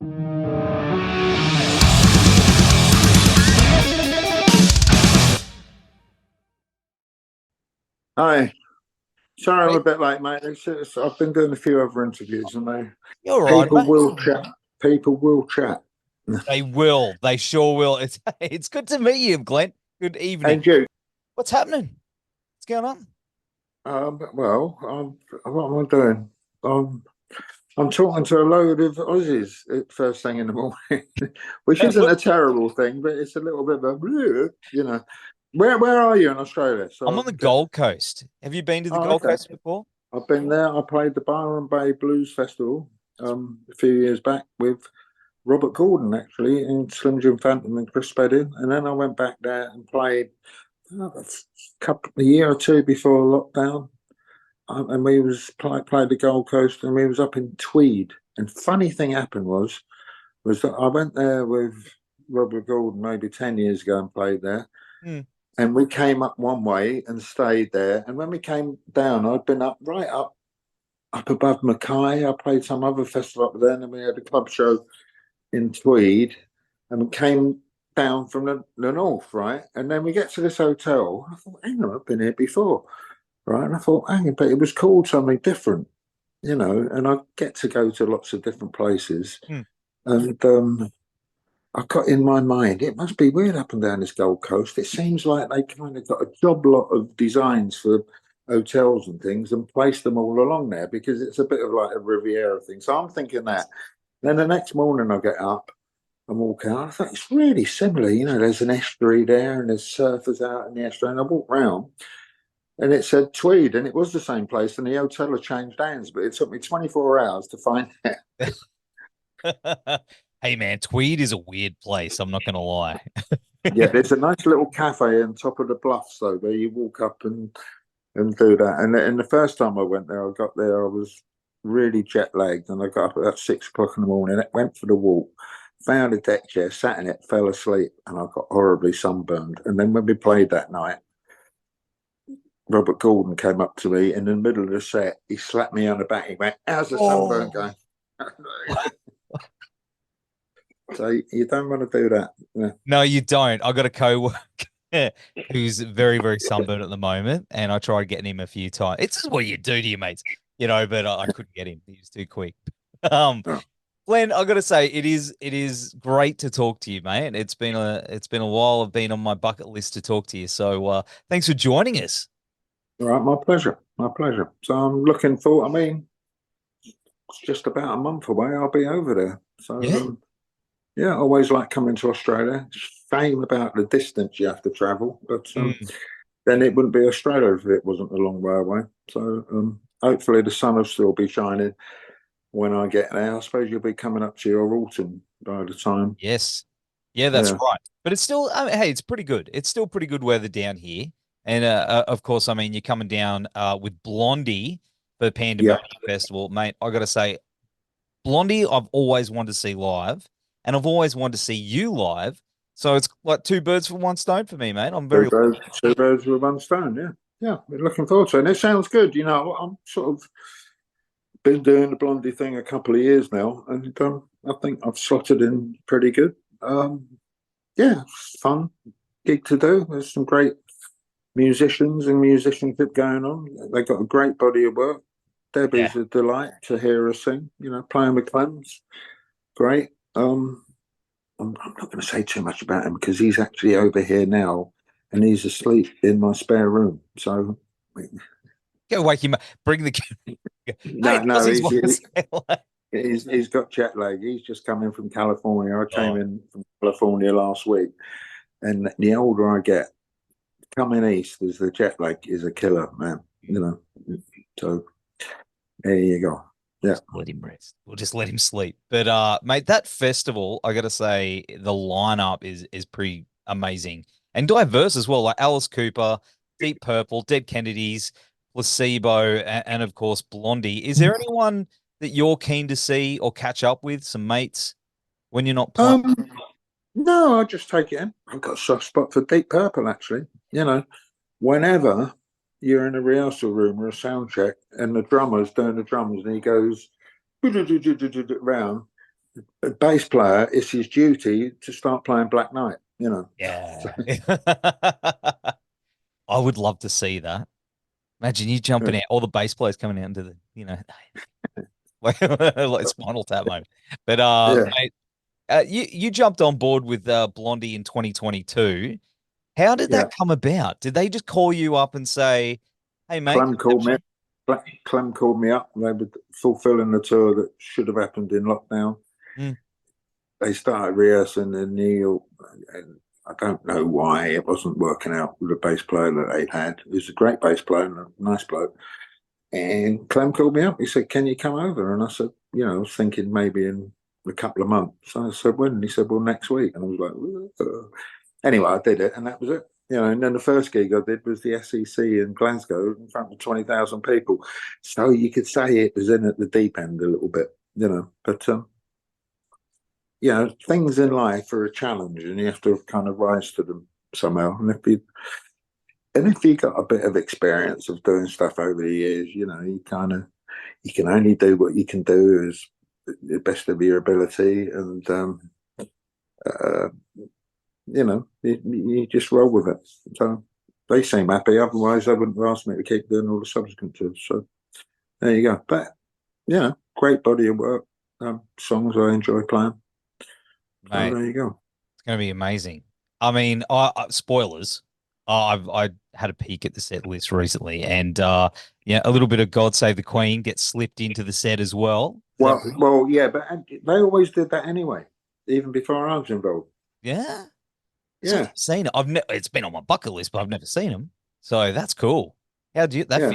Hi. Sorry I'm Mate, a bit late, mate. I've been doing a few other interviews and you're right, people mate. will chat. People will chat. They will. They sure will. It's good to meet you, Glenn. Good evening. And you? What's happening? What's going on? What am I doing? I'm talking to a load of Aussies at first thing in the morning, which isn't a terrible thing, but it's a little bit of a, you know. Where are you in Australia? I'm on the Gold Coast. Have you been to the Gold Okay. Coast before? I've been there. I played the Byron Bay Blues Festival a few years back with Robert Gordon, actually, and Slim Jim Phantom and Chris Spedding. And then I went back there and played a year or two before lockdown. And we played the Gold Coast, and we was up in Tweed. And funny thing happened was that I went there with Robert Gordon maybe 10 years ago and played there. Mm. And we came up one way and stayed there. And when we came down, I'd been right up above Mackay. I played some other festival up there, and then we had a club show in Tweed, and we came down from the north, right? And then we get to this hotel. I thought, hang on, I've been here before, right? And I thought, hang on, but it was called something different, and I get to go to lots of different places. And I got in my mind, it must be weird up and down this Gold Coast. It seems like they kind of got a job lot of designs for hotels and things and placed them all along there because it's a bit of like a Riviera thing. So I'm thinking that. Then the next morning I get up and walk out. I thought it's really similar. There's an estuary there and there's surfers out in the estuary. And I walked round and it said Tweed, and it was the same place. And the hotel had changed hands, but it took me 24 hours to find Mm. Hey, man, Tweed is a weird place. I'm not going to lie. Yeah, there's a nice little cafe on top of the bluffs, though, where you walk up and do that. And the first time I went there, I got there, I was really jet lagged, and I got up at 6 o'clock in the morning, went for the walk, found a deck chair, sat in it, fell asleep, and I got horribly sunburned. And then when we played that night, Robert Gordon came up to me in the middle of the set. He slapped me on the back. He went, "How's the sunburn going?" So you don't want to do that. Yeah. No, you don't. I got a co-worker who's very, very sunburned at the moment, and I tried getting him a few times. It's just what you do to your mates, but I couldn't get him. He was too quick. Um, Oh. Glenn, I got to say, it is great to talk to you, mate. It's been a while. I've been on my bucket list to talk to you. So thanks for joining us. All right, my pleasure. My pleasure. So I'm looking forward. I mean, it's just about a month away. I'll be over there. So Yeah. yeah, I always like coming to Australia. Shame about the distance you have to travel, but then it wouldn't be Australia if it wasn't a long way away. So hopefully the sun will still be shining when I get there. I suppose you'll be coming up to your autumn by the time. Yes. Yeah, that's Yeah. right. But it's still, hey, it's pretty good. It's still pretty good weather down here. And of course, I mean, you're coming down with Blondie for Yeah. Pandemonium Festival, mate. I got to say, Blondie, I've always wanted to see live, and I've always wanted to see you live. So it's like two birds with one stone for me, mate. I'm very Two birds with one stone. Yeah. Yeah. We're looking forward to it. And it sounds good. I'm sort of been doing the Blondie thing a couple of years now, and I think I've slotted in pretty good. Yeah, it's fun gig to do. There's some great musicians and musicianship going on. They got a great body of work. Debbie's a delight to hear her sing. Playing with Clem's, great. I'm not going to say too much about him because he's actually over here now, and he's asleep in my spare room. So go wake him up. Bring the no, Hey, he's got jet lag. He's just coming from California. I came in from California last week, and the older I get, coming east is the jet lag is a killer, man. So there you go. Yeah. Just let him rest. We'll just let him sleep. But mate, that festival, I gotta say, the lineup is pretty amazing and diverse as well. Like Alice Cooper, Deep Purple, Dead Kennedys, Placebo, and of course Blondie. Is there anyone that you're keen to see or catch up with, some mates, when you're not playing? No, I just take it in. I've got a soft spot for Deep Purple, actually. Whenever you're in a rehearsal room or a sound check and the drummer's doing the drums and he goes round, a bass player, it's his duty to start playing Black Knight, you know. Yeah. I would love to see that. Imagine you jumping out, all the bass players coming out into the, like Spinal Tap moment. But Yeah. mate, you jumped on board with Blondie in 2022. How did Yeah. that come about? Did they just call you up and say, "Hey, mate"? Clem called me. Clem called me up. They were fulfilling the tour that should have happened in lockdown. Mm. They started rehearsing in New York, and I don't know why it wasn't working out with the bass player that they had. He was a great bass player and a nice bloke. And Clem called me up. He said, "Can you come over?" And I said, I was thinking maybe in a couple of months. So I said, "When?" And he said, "Well, next week." And I was like, anyway, I did it, and that was it. And then the first gig I did was the SEC in Glasgow in front of 20,000 people. So you could say it was in at the deep end a little bit, But things in life are a challenge, and you have to kind of rise to them somehow. And if you got a bit of experience of doing stuff over the years, you can only do what you can do as the best of your ability, and you just roll with it. So they seem happy. Otherwise, they wouldn't have asked me to keep doing all the subsequent tours. So there you go. But great body of work. Songs I enjoy playing. Mate, So there you go. it's going to be amazing. I mean, spoilers. I had a peek at the set list recently, and a little bit of "God Save the Queen" gets slipped into the set as well. Well, yeah, but they always did that anyway, even before I was involved. Yeah. So I've Yeah, never seen it. It's been on my bucket list, but I've never seen them. So that's cool. How do you that yeah,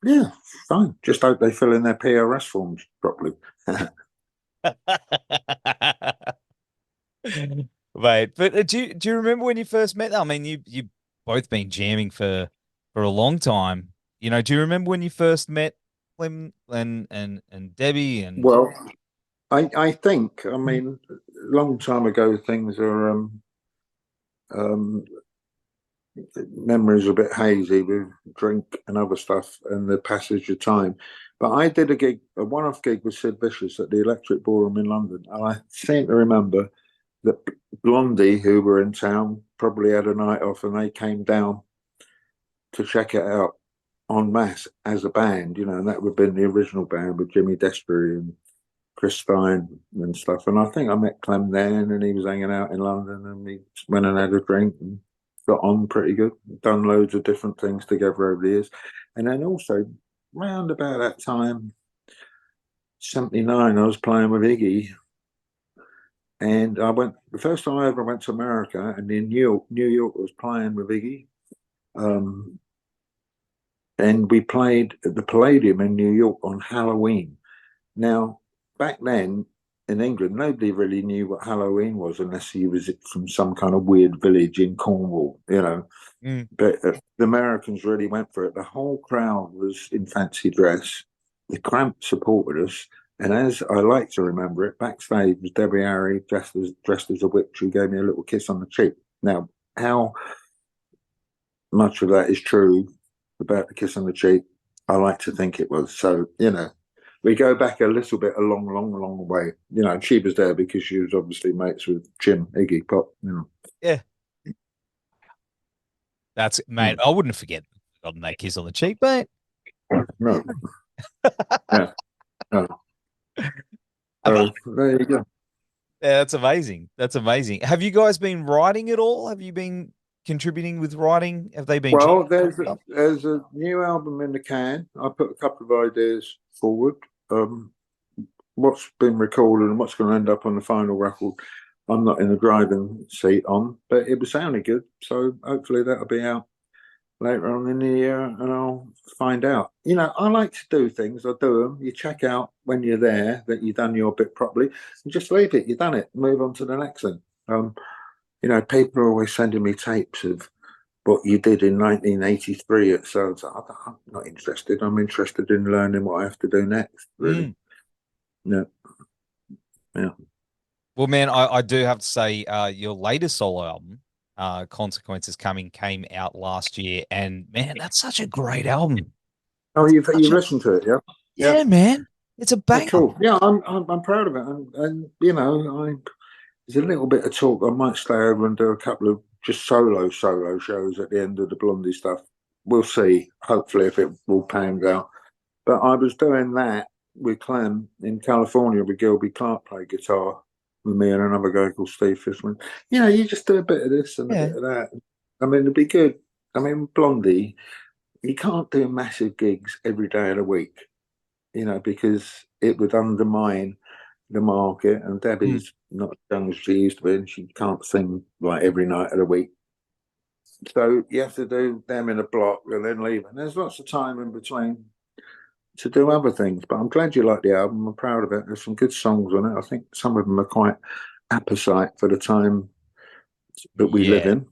yeah. Fine. Just hope they fill in their PRS forms properly. feel? Right. But do you remember when you first met? I mean, you both been jamming for a long time. Do you remember when you first met Clem and Debbie and Well, I think, I mean, a long time ago, things are um, memories are a bit hazy with drink and other stuff and the passage of time. But I did a one-off gig with Sid Vicious at the Electric Ballroom in London, and I seem to remember that Blondie, who were in town, probably had a night off, and they came down to check it out en masse as a band, and that would have been the original band with Jimmy Desbury and Chris Stein and stuff. And I think I met Clem then, and he was hanging out in London, and we went and had a drink and got on pretty good. Done loads of different things together over the years. And then also, round about that time, 79, I was playing with Iggy. And the first time I ever went to America, and in New York was playing with Iggy. And we played at the Palladium in New York on Halloween. Now, back then in England, nobody really knew what Halloween was unless he was from some kind of weird village in Cornwall, Mm. But the Americans really went for it. The whole crowd was in fancy dress. The Cramp supported us. And as I like to remember it, backstage was Debbie Harry dressed as a witch who gave me a little kiss on the cheek. Now, how much of that is true about the kiss on the cheek? I like to think it was. So, we go back a little bit, a long, long, long way. She was there because she was obviously mates with Jim, Iggy Pop, Yeah. That's mate. I wouldn't forget gotten that kiss on the cheek, mate. No. Yeah. No. So there you go. Yeah, that's amazing. That's amazing. Have you guys been writing at all? Have you been contributing with writing? Have they been? Well, there's a new album in the can. I put a couple of ideas forward. What's been recorded and what's going to end up on the final record, I'm not in the driving seat on, but it was sounding good. So hopefully that'll be out later on in the year, and I'll find out. I like to do things. I do them. You check out when you're there that you've done your bit properly, and just leave it. You've done it. Move on to the next thing. People are always sending me tapes of what you did in 1983 at so I'm not interested. I'm interested in learning what I have to do next. Really. Yeah. Well, man, I do have to say, your latest solo album, Consequences came out last year, and man, that's such a great album. Oh, you've listened to it, yeah? Yeah, man. It's a banger. Cool. Yeah, I'm proud of it, and you know, there's a little bit of talk. I might stay over and do a couple of just solo shows at the end of the Blondie stuff. We'll see. Hopefully, if it all pans out. But I was doing that with Clem in California with Gilby Clark played guitar with me and another guy called Steve Fishman. You know, you just do a bit of this and a bit of that. I mean, it'd be good. I mean, Blondie, you can't do massive gigs every day of the week, you know, because it would undermine the market. And Debbie's not as young as she used to be, and she can't sing like every night of the week. So you have to do them in a block and then leave. And there's lots of time in between to do other things. But I'm glad you like the album. I'm proud of it. There's some good songs on it. I think some of them are quite apposite for the time that we live in.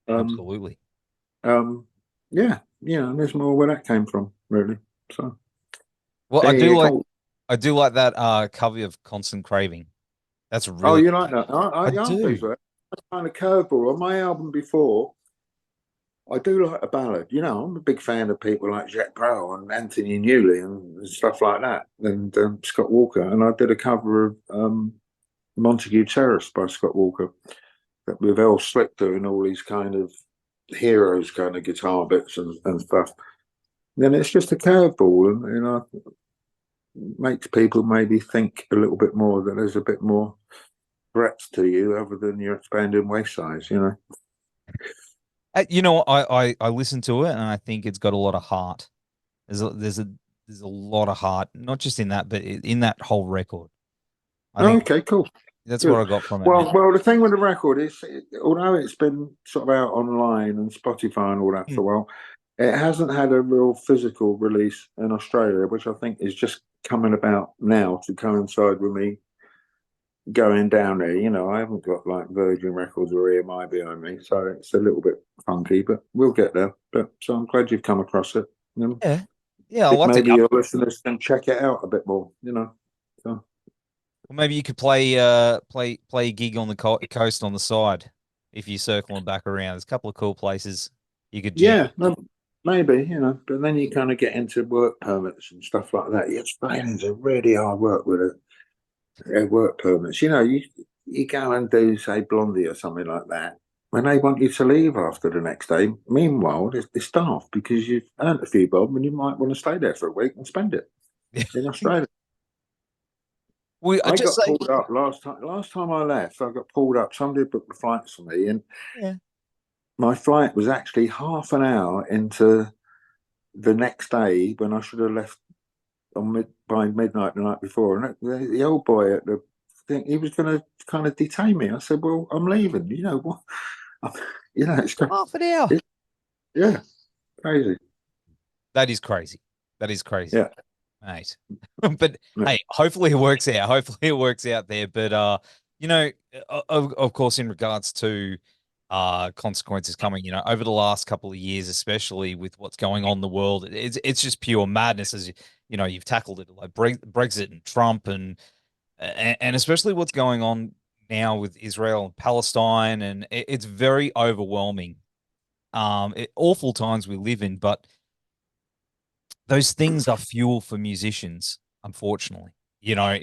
Absolutely. Yeah, and there's more where that came from, really. So, well, I do like that cover of Constant Craving. That's really. Oh, you like that? I do. That's kind of curveball on my album before. I do like a ballad. You know, I'm a big fan of people like Jack Brel and Anthony Newley and stuff like that, and Scott Walker. And I did a cover of Montague Terrace by Scott Walker with El Slick doing all these kind of heroes kind of guitar bits and stuff. Then it's just a curveball, and you know, makes people maybe think a little bit more that there's a bit more breadth to you other than your expanding waist size. You know. You know, I listened to it and I think it's got a lot of heart. There's a lot of heart, not just in that, but in that whole record. Okay, cool. That's what I got from it. Well, the thing with the record is, although it's been sort of out online and Spotify and all that for a while, it hasn't had a real physical release in Australia, which I think is just coming about now to coincide with me going down there. You know, I haven't got like Virgin Records or EMI behind me, so it's a little bit funky, but we'll get there. But so I'm glad you've come across it. You know? Yeah. I'll maybe your listeners can check it out a bit more. You know. So. Well, maybe you could play a gig on the coast on the side if you're circling back around. There's a couple of cool places you could. Yeah, maybe, you know, but then you kind of get into work permits and stuff like that. Australians are really hard work with their work permits. You know, you go and do, say, Blondie or something like that, when they want you to leave after the next day. Meanwhile, they're staffed because you've earned a few bob and you might want to stay there for a week and spend it in Australia. I got pulled up last time I left. I got pulled up. Somebody booked the flights for me, and my flight was actually half an hour into the next day when I should have left by midnight the night before. And the old boy at the thing, he was going to kind of detain me. I said, "Well, I'm leaving." You know what? You know, it's half an hour. Yeah, crazy. That is crazy. Yeah. Mate. But hey, hopefully it works out. Hopefully it works out there. But you know, of course, in regards to consequences coming, you know, over the last couple of years, especially with what's going on in the world, it's just pure madness. As you know, you've tackled it like Brexit and Trump and especially what's going on now with Israel and Palestine, and it's very overwhelming. Awful times we live in, but those things are fuel for musicians, unfortunately. You know,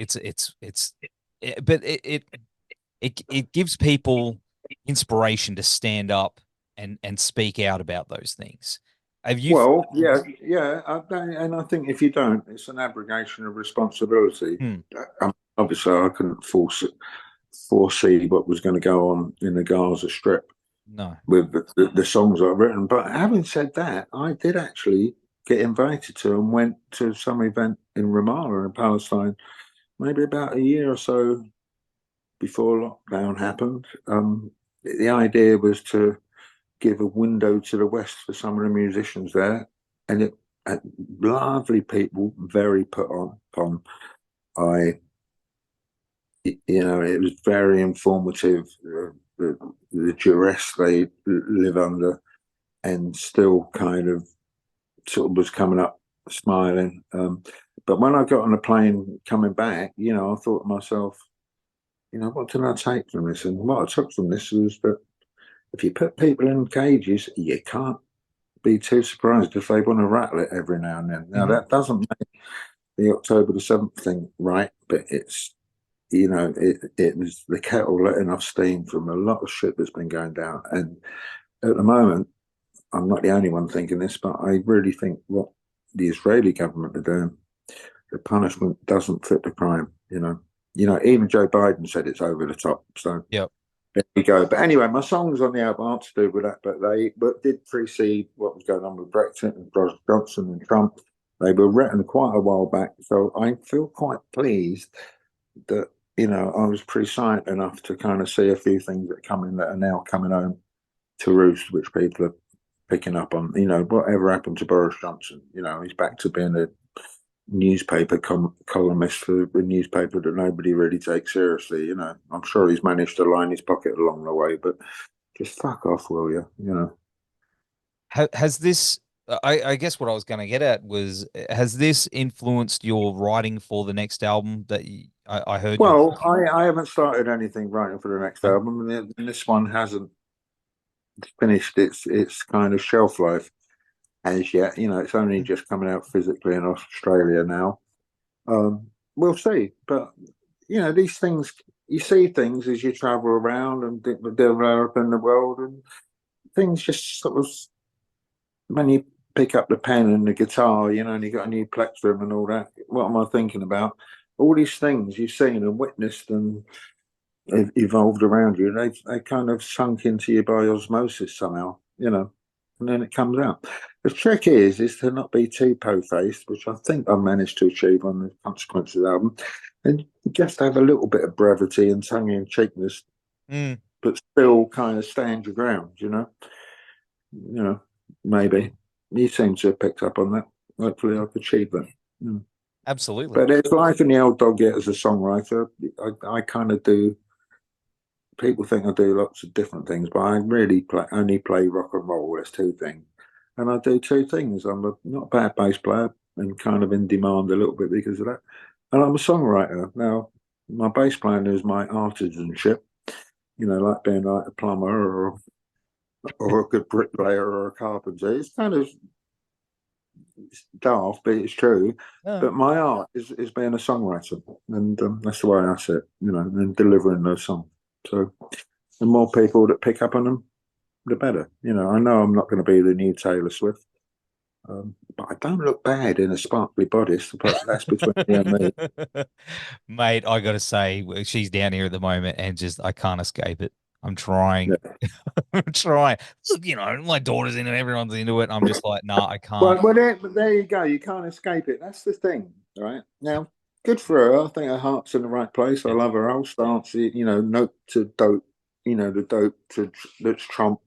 but it gives people inspiration to stand up and speak out about those things. And I think if you don't, it's an abrogation of responsibility. Obviously, I couldn't foresee what was going to go on in the Gaza Strip. No, with the songs I've written. But having said that, I did actually get invited to and went to some event in Ramallah in Palestine, maybe about a year or so before lockdown happened. The idea was to give a window to the West for some of the musicians there, and lovely people, very put upon. It was very informative. The duress they live under, and still kind of sort of was coming up smiling. But when I got on a plane coming back, you know, I thought to myself, you know, what did I take from this? And what I took from this was that if you put people in cages, you can't be too surprised if they want to rattle it every now and then. Now, that doesn't mean the October the 7th thing right, but it's, you know, it was the kettle letting off steam from a lot of shit that's been going down. And at the moment, I'm not the only one thinking this, but I really think what the Israeli government are doing, the punishment doesn't fit the crime. Even Joe Biden said it's over the top. So Yep. there you go. But anyway, my songs on the album aren't to do with that, but they did precede what was going on with Brexit and Boris Johnson and Trump. They were written quite a while back, so I feel quite pleased that I was prescient enough to kind of see a few things that come in that are now coming home to roost, which people are picking up on. Whatever happened to Boris Johnson? He's back to being a newspaper columnist for a newspaper that nobody really takes seriously. I'm sure he's managed to line his pocket along the way, but just fuck off, will you? Has this? I guess what I was going to get at was, has this influenced your writing for the next album that I heard? Well, I haven't started anything writing for the next Huh? album, and this one hasn't finished its kind of shelf life as yet. It's only just coming out physically in Australia now. We'll see, but these things, you see things as you travel around and develop in the world, and things just sort of, when you pick up the pen and the guitar, and you got a new plectrum and all that. What am I thinking about? All these things you've seen and witnessed and evolved around you. They kind of sunk into you by osmosis somehow, and then it comes out. The trick is to not be too po-faced, which I think I managed to achieve on the Consequences album, and just have a little bit of brevity and tongue-in-cheekness, but still kind of stand your ground. Maybe you seem to have picked up on that. Hopefully, I've achieved that. Absolutely. But it's life in the old dog yet as a songwriter. I kind of do. People think I do lots of different things, but I really only play rock and roll. There's two things, and I do two things. I'm not a bad bass player and kind of in demand a little bit because of that, and I'm a songwriter. Now, my bass playing is my artisanship, like being like a plumber or a good bricklayer or a carpenter. It's kind of daft, but it's true. But my art is being a songwriter, and that's the way I see it, and delivering those songs. So the more people that pick up on them, the better. I know I'm not going to be the new Taylor Swift, but I don't look bad in a sparkly bodice, but that's between you and me. Mate, I got to say, she's down here at the moment and just, I can't escape it. I'm trying. Yeah. I'm trying. Look, my daughter's into it, everyone's into it. And I'm just like, nah, I can't. Well, there you go. You can't escape it. That's the thing, right? Now, good for her. I think her heart's in the right place. I love her whole stance. Note to dope. The dope to that's Trump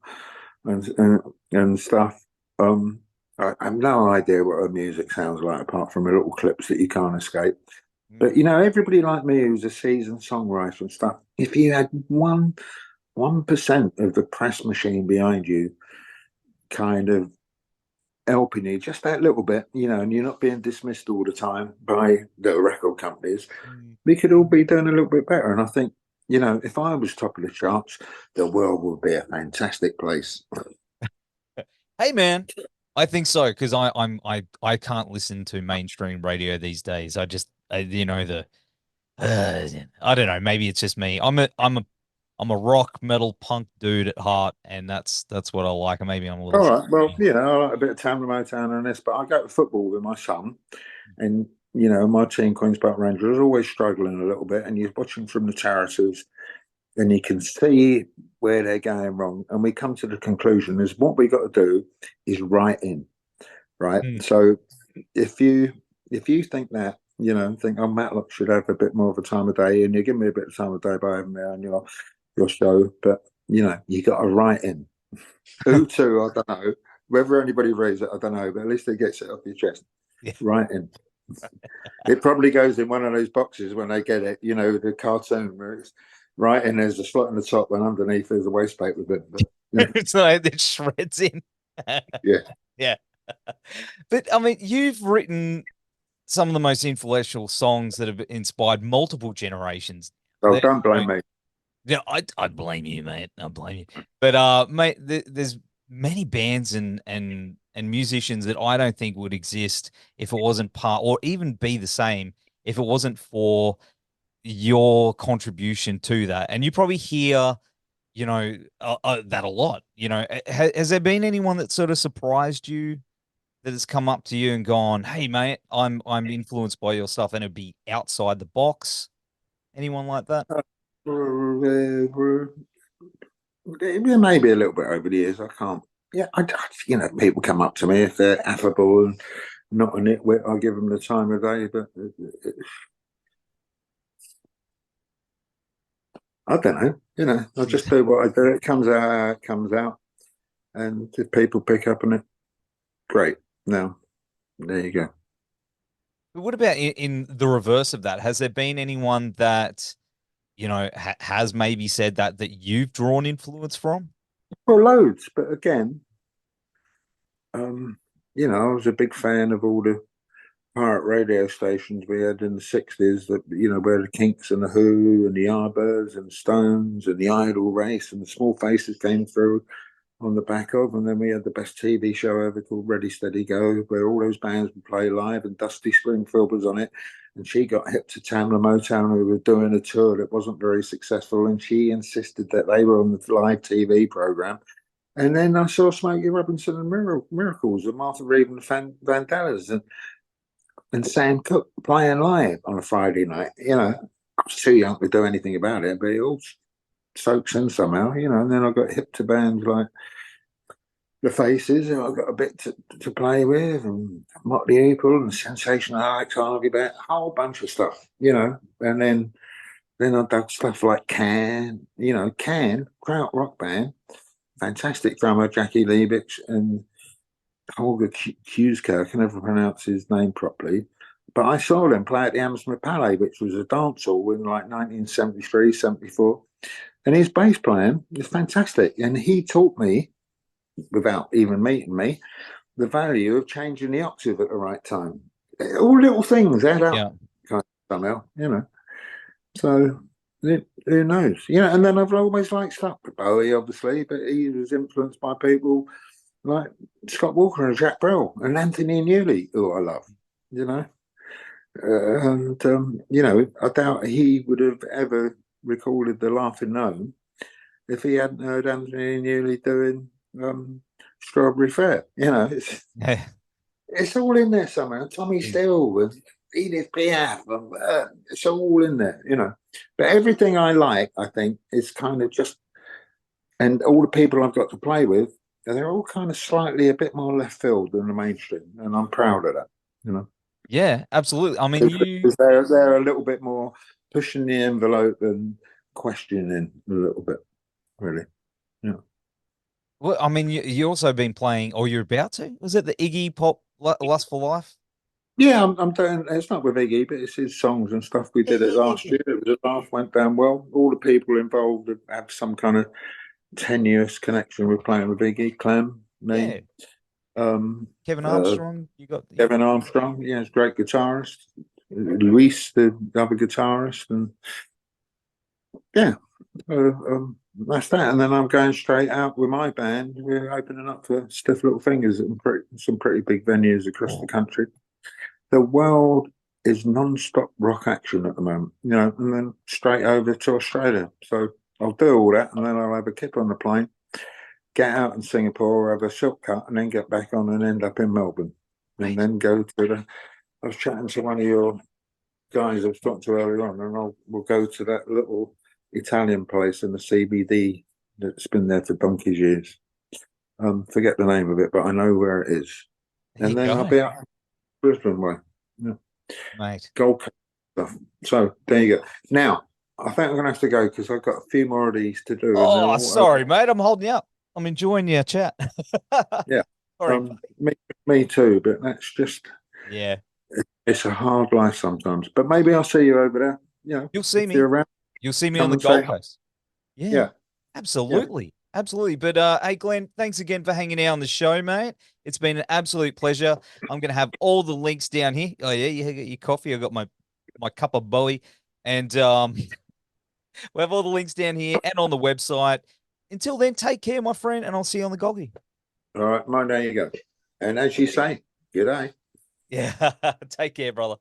and stuff. I have no idea what her music sounds like apart from the little clips that you can't escape. But everybody like me who's a seasoned songwriter and stuff. If you had 1% of the press machine behind you, kind of helping you just that little bit, and you're not being dismissed all the time by the record companies, we could all be doing a little bit better. And I think, if I was top of the charts, the world would be a fantastic place. Hey, man, I think so, because I can't listen to mainstream radio these days. I just I don't know. Maybe it's just me. I'm a rock metal punk dude at heart, and that's what I like. And maybe I'm a little. All right, well, I like a bit of Tamla Motown and this, but I go to football with my son, and my team, Queens Park Rangers, is always struggling a little bit, and you're watching from the terraces, and you can see where they're going wrong, and we come to the conclusion is what we got to do is write in, right? So if you think that, think, oh, Matlock should have a bit more of a time of day, and you give me a bit of time of day by having me on your show, but you got to write in. Who to, I don't know. Whether anybody reads it, I don't know, but at least it gets it off your chest. Yeah. Write in. It probably goes in one of those boxes when they get it, the cartoon where it's right in, there's a slot in the top and underneath there's a waste paper bit. But, It's like it shreds in. Yeah. Yeah. But I mean, you've written some of the most influential songs that have inspired multiple generations. Oh, don't blame me. Yeah, I blame you, mate. I blame you. But mate, there's many bands and musicians that I don't think would exist if it wasn't part or even be the same if it wasn't for your contribution to that. And you probably hear, that a lot. Has there been anyone that sort of surprised you that has come up to you and gone, "Hey, mate, I'm influenced by your stuff," and it'd be outside the box? Anyone like that? Maybe a little bit over the years. I can't. Yeah, people come up to me if they're affable and not a nitwit. I give them the time of day, but I don't know. I just do what I do. It comes out how it comes out, and if people pick up on it, great. Now, there you go. But what about in the reverse of that? Has there been anyone that has maybe said that you've drawn influence from? Well, loads, but again, I was a big fan of all the pirate radio stations we had in the 60s that, where the Kinks and the Who and the Yardbirds and the Stones and the Idol Race and the Small Faces came through on the back of. And then we had the best TV show ever called Ready, Steady, Go, where all those bands would play live and Dusty Springfield was on it. And she got hip to Tamla Motown, who were doing a tour that wasn't very successful. And she insisted that they were on the live TV program. And then I saw Smokey Robinson and Miracles and Martha Reeve and the Vandellas and Sam Cooke playing live on a Friday night. I was too young to do anything about it, but it all soaks in somehow, and then I got hip to bands like The Faces, and I got a bit to play with, and Motley Hoople and Sensational Alex Harvey, a whole bunch of stuff, and then I dug stuff like Can, krautrock band, fantastic drummer Jackie Liebich and Holger Hueskirk, I can never pronounce his name properly. But I saw them play at the Hammersmith Palais, which was a dance hall in like 1973, 74. And his bass playing is fantastic. And he taught me, without even meeting me, the value of changing the octave at the right time. All little things add up somehow, So who knows? And then I've always liked stuff with Bowie, obviously, but he was influenced by people like Scott Walker and Jack Brel and Anthony Newley, who I love, I doubt he would have ever recorded The Laughing Gnome if he hadn't heard Anthony Newley doing Strawberry Fair. It's all in there somewhere. Tommy Steele with Edith Piaf, it's all in there, But everything I like, I think, is kind of just, and all the people I've got to play with, they're all kind of slightly a bit more left field than the mainstream, and I'm proud of that. Yeah, absolutely. I mean, they're a little bit more pushing the envelope and questioning a little bit, really. Yeah. Well, I mean, you also been playing, or you're about to. Was it the Iggy Pop Lust for Life? Yeah, I'm doing. It's not with Iggy, but it's his songs and stuff. We did it last year. It was a laugh, went down well. All the people involved have some kind of tenuous connection with playing with Iggy. Clem, me, Kevin Armstrong. You got Kevin Armstrong. Yeah, he's a great guitarist. Luis, the other guitarist, and yeah, that's that. And then I'm going straight out with my band. We're opening up for Stiff Little Fingers at some pretty big venues across the country. The world is non-stop rock action at the moment, and then straight over to Australia. So I'll do all that, and then I'll have a kip on the plane, get out in Singapore, have a silk cut, and then get back on and end up in Melbourne. And then go to I was chatting to one of your guys I was talking to earlier on, and we'll go to that little Italian place in the CBD that's been there for donkey's years. Forget the name of it, but I know where it is. And then I'll be out Brisbane way. Yeah. Mate. Gold Coast stuff. So there you go. Now, I think I'm going to have to go because I've got a few more of these to do. Oh, sorry, mate. I'm holding you up. I'm enjoying your chat. Yeah. Me too, but that's just... Yeah. It's a hard life sometimes. But maybe I'll see you over there. You'll see me. You're around. You'll see me on the Gold Coast. Yeah. Absolutely. Yeah. Absolutely. But hey, Glenn, thanks again for hanging out on the show, mate. It's been an absolute pleasure. I'm going to have all the links down here. Oh, yeah, you got your coffee. I got my cup of Bowie. And we'll have all the links down here and on the website. Until then, take care, my friend, and I'll see you on the Goggy. All right, mine, there you go. And as you say, g'day. Yeah. Take care, brother.